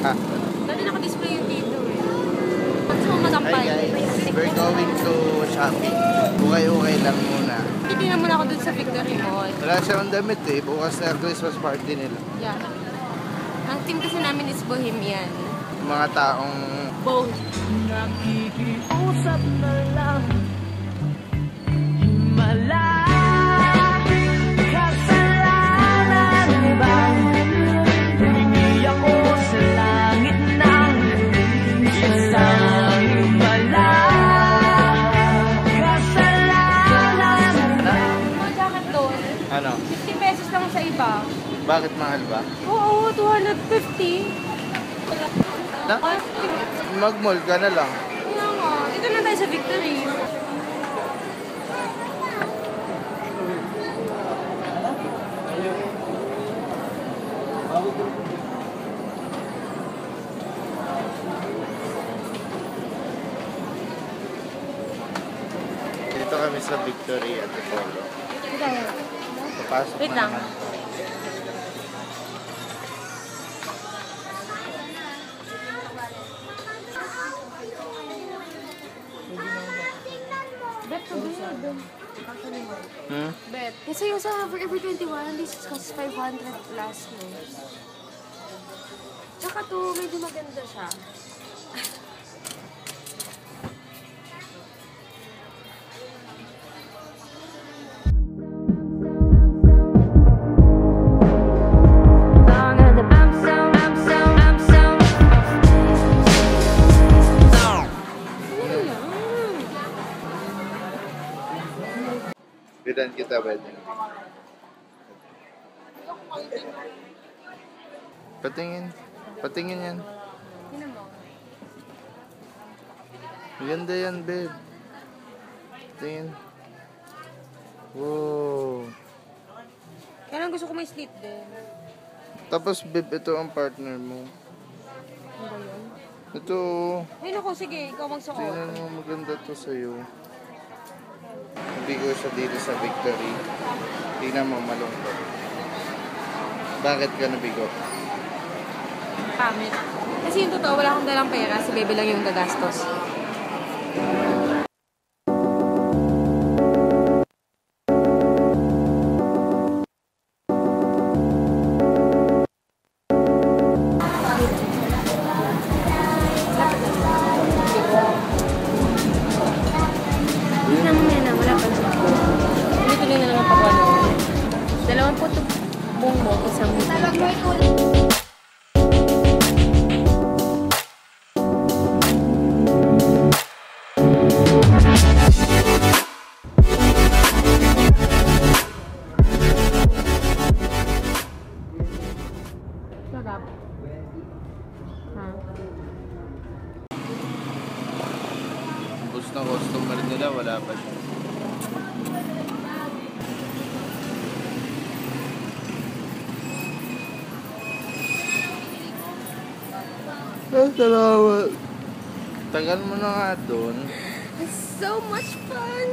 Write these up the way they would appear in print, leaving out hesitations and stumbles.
Ha? Dati naka-display yung dito eh. Ba't mo magampay? Hi guys, we're going to shopping. Okay lang muna. Titignan muna ako dun sa Victory Mall. Wala siyang damit eh. Bukas na Christmas party nila. Yeah. Ang team kasi namin is Bohemian. Mga taong... Both. Nakikiusap na lang. Himala. Kasalanan ba? Hindi ako sa langit ng isang himala. Kasalanan ba? Mga jacket doon. Ano? 50 pesos lang sa iba. Bakit mahal ba? Oo, 250. Na? Mag-mall ka na lang. Kaya nga. Dito na tayo sa Victory. Dito kami sa Victory at Polo. Papasok Wait na lang. naman. Bet to be. Hmm? Bet. Kasi yung sa Forever 21, this costs 500 plus no. Tsaka to, medyo maganda siya. Bilan kita pwede. Patingin. Patingin yan. Tingnan mo. Maganda yan, babe. Tingin. Wow. Kaya lang gusto ko may slit din. Tapos, babe, ito ang partner mo. Ano ba yun? Ito. Ay naku, sige, ikaw magsuot. Tingnan mo, maganda to sa'yo. Nabigo siya dito sa Victory. Tingnan mo, malungkot. Bakit ka nabigo? Pamit. Kasi yung totoo, wala akong dalang pera. Si Bebe lang yung gagastos. Hindi na mamaya na, wala pa siya. Tuloy-tuloy na lang ang pagwalo. 20 bongbong, isang buti. Sarap. Ha? Bus na customer nila, wala pa siya. Salamat. Tagal mo na nga doon. It's so much fun!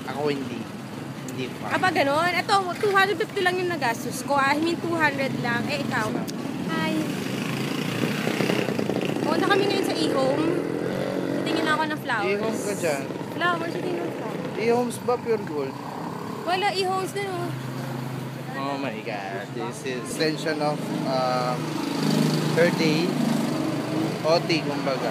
Ako hindi. Hindi pa. Kapag ganon, ito, 250 lang yung nagastos ko. I mean, 200 lang. Eh, ikaw. Hi. Punta kami ngayon sa e-home. Tingin ako ng flowers. E-home ka dyan. Flowers, tingin ng flowers. E-homes ba pure gold? Wala, e-homes din oh. Oh my god. This is extension of her day. OT kumbaga.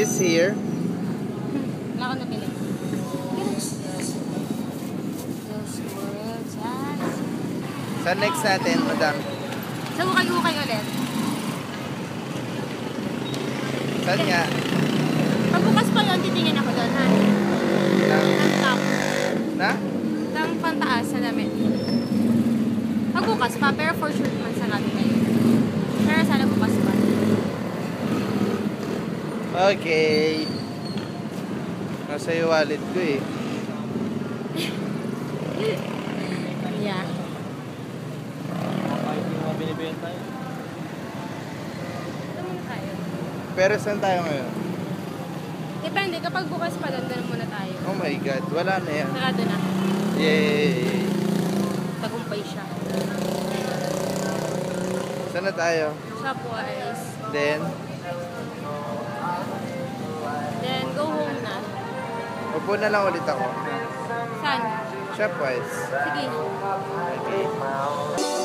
She's here. Wala ko nabili. Sa next natin, madam. Sa ukay-ukay ulit. Saan nga? Pagbukas pa yun, titingin ako doon, ha? Na? Ang top. Na? bukas pa, pero for sure man sarado kayo. Pero sana bukas pa. Okay. Nasa yung wallet ko eh. Yeah. Ito muna tayo. Pero saan tayo ngayon? Depende, kapag bukas pa, doon muna tayo. Oh my God, wala na yan. Sarado na. Yay! Tagumpay siya. Saan na tayo? Shopwise. Then, Then, go home na. upo na lang ulit ako. Saan? Shopwise. Sige. Okay.